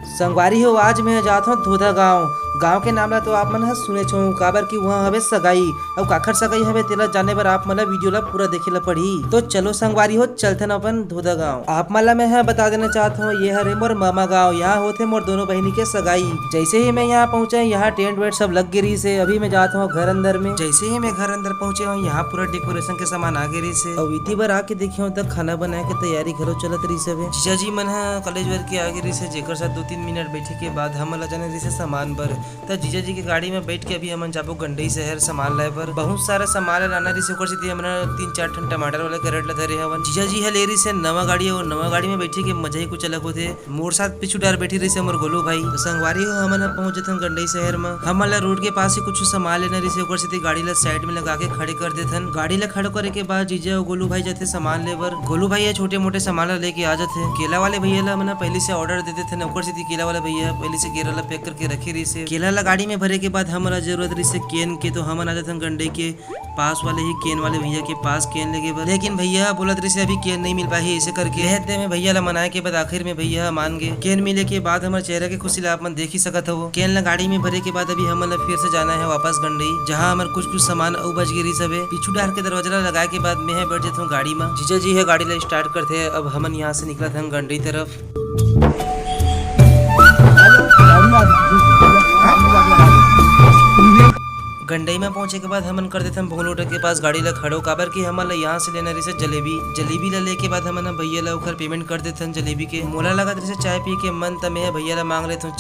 संगवारी हो, आज मैं जात हूँ धोधा गाँव। गांव के नाम ला तो आप मन ह सुने छो, काबर की वहाँ हवे सगाई और काखर सगाई हवे तेला जाने बर आप मन वीडियो ला पूरा देखे ला पड़ी। तो चलो संगवारी हो, चलते न अपन धोधा गाँव। आप मन ला मैं बता देना चाहता हूँ, ये हरे मोर मामा गाँव। यहाँ होते मोर दोनों बहनी के सगाई। जैसे ही मैं यहाँ पहुँचे, यहाँ टेंट वेंट सब लग गिरी से। अभी मैं जाता हूँ घर अंदर में। जैसे ही मैं घर अंदर पहुँचे हूँ, यहाँ पूरा डेकोरेशन के सामान आ गिरी से। और इतनी बार आके देखी हूँ तक खाना बनाए के तैयारी घरो चलत रही सब। जीजा जी मन कॉलेज वर के आगे रही से, जेकर साथ 2-3 मिनट बैठे के बाद हम ला जाने रही से सामान बर। तो जीजा जी के गाड़ी में बैठ के अभी हम जाबो गंडई शहर सामान लाए पर। बहुत सारा सामान लाना रही से, ओकर से हमरा 3-4 ठन टमाटर वाला कैरेट ला धरे हवन। जीजा जी ले रही से नवा गाड़ी, और नवा गाड़ी में बैठे के मजा ही कुछ अलग होते। मोर साथ पीछू डार बैठी रही से मोर गोलू भाई। तो संगवारी हो हमन पहुंच जथन गंडई शहर में। हमन ला रोड के पास ही कुछ सामान लेना रही से, ओकर से गाड़ी ला साइड में लगा के खड़े कर देथन। गाड़ी ला खड़े करे के बाद जीजा और गोलू भाई जाते सामान लेबर। गोलू भाई छोटे मोटे सामान ला लेके आ जाते। केला वाले भैया ला मना पहले से ऑर्डर दे देते, ओकर से केला वाला भैया पहले से केला ला पैक करके रखी रही से। केला ला गाड़ी में भरे के बाद हमारा जरूरत रही से केन के, तो हम आ जाते गंडे के पास वाले ही केन वाले भैया के पास केन लेके बर। लेकिन भैया बोलत रही से अभी केन नहीं मिल पाई, ऐसे करके रहते में भैया ला मनाए के बाद आखिर में भैया मान गए। केन मिले के बाद हमारे चेहरे के खुशी ला आप मन देख ही सकत हो। केन ला गाड़ी में भरे के बाद अभी हम फिर से जाना है वापस गंडई, जहाँ हमारे कुछ सामान और बच गिरी सब है। पीछू डार के दरवाजा लगाए के बाद मैं बैठ जाता हूँ गाड़ी में। जीजा जी है गाड़ी ला स्टार्ट करते हैं। अब हमन यहाँ से निकला था गंडई तरफ। गंडई में पहुंचे के बाद हमन कर देते हम भोलोटा के पास गाड़ी ला खड़ो, काबर की हमन ला यहाँ से लेना रही से जलेबी ला लेके बाद हमन भैया ला उखर पेमेंट कर देते जलेबी के। मोला लगा रही से चाय पी के मन, तब मैं भैया ला मांग लेता हूँ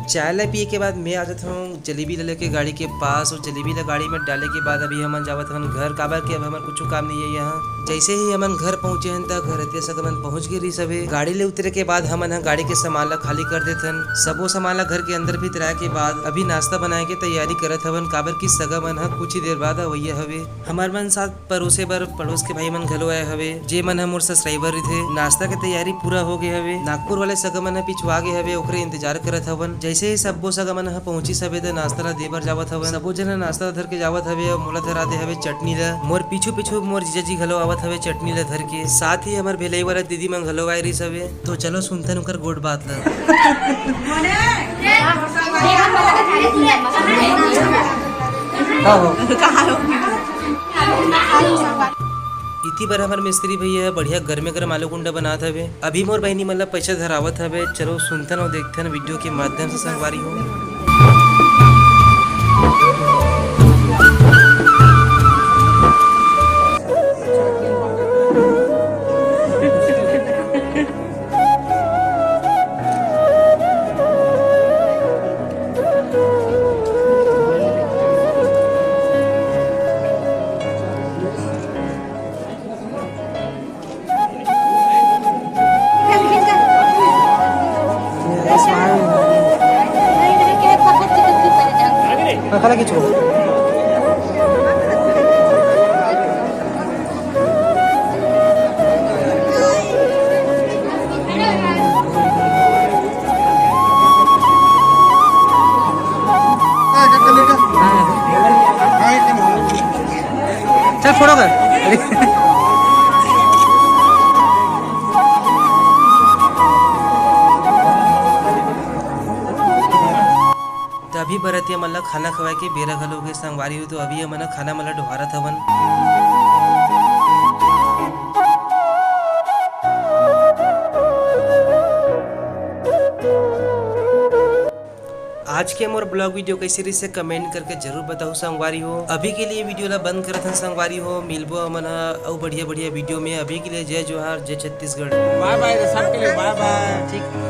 चाय ला पिए के बाद मैं आ जाता हूँ जलेबी ला लेके गाड़ी के पास। और जलेबी ला गाड़ी में डाले के बाद अभी हमन जावत हन घर, काबर के अब हमारे कुछ काम नहीं है यहाँ। जैसे ही हमन घर पहुंचे हन तक घर इतने सक हमन पहुंच गए सबे। गाड़ी ले उतरे के बाद हमन गाड़ी के सामान ला खाली कर देथन। सबो सामान ला घर के अंदर भी तराए के बाद अभी नाश्ता बनाए के तैयारी करत हवन, काबर की सगा मन कुछ ही देर बाद वही हवे। हमार मन साथ परोसे बर पड़ोस के भाई मन घलो आए हवे, जे मन मोर सब्सक्राइबर थे। नाश्ता के तैयारी पूरा हो गए हवे। नागपुर वाले सगा मन पिछवा गए हवे, ओकरे इंतजार करत हवन। जैसे ही सबो सगा मन पहुंची सबे तो नाश्ता ला देबर जावत हवन। सबो जन नाश्ता धर के जावत हवे और मोला धरा दे हवे चटनी ला। मोर पीछू पीछू मोर जीजा जी घलो आवत हवे चटनी ला धर के। साथ ही हमार भेलई वाला दीदी मन घलो आए रही सबे। तो चलो सुनते उनकर गोड बात ला। इतनी बार हमारे मिस्त्री भैया बढ़िया गर्मे गर्म आलू गुंडा बनाते हवे। अभी मोर बहनी मतलब पैसा धरावत हवे। चलो सुनते न देखते न वीडियो के माध्यम से संगवारी हो। খালা কিছু चल फोटो कर। अभी बरतिया मन ला खाना खवाए के बेरा घलो के संगवारी हो। तो अभी हमन खाना मन ला डोहारत हवन। आज के मोर ब्लॉग वीडियो कैसे रही से कमेंट करके जरूर बताओ संगवारी हो। अभी के लिए वीडियो ला बंद करत हन संगवारी हो। मिलबो हमन और बढ़िया बढ़िया वीडियो में। अभी के लिए जय जोहार, जय छत्तीसगढ़। बाय बाय सबके लिए बाय बाय। ठीक।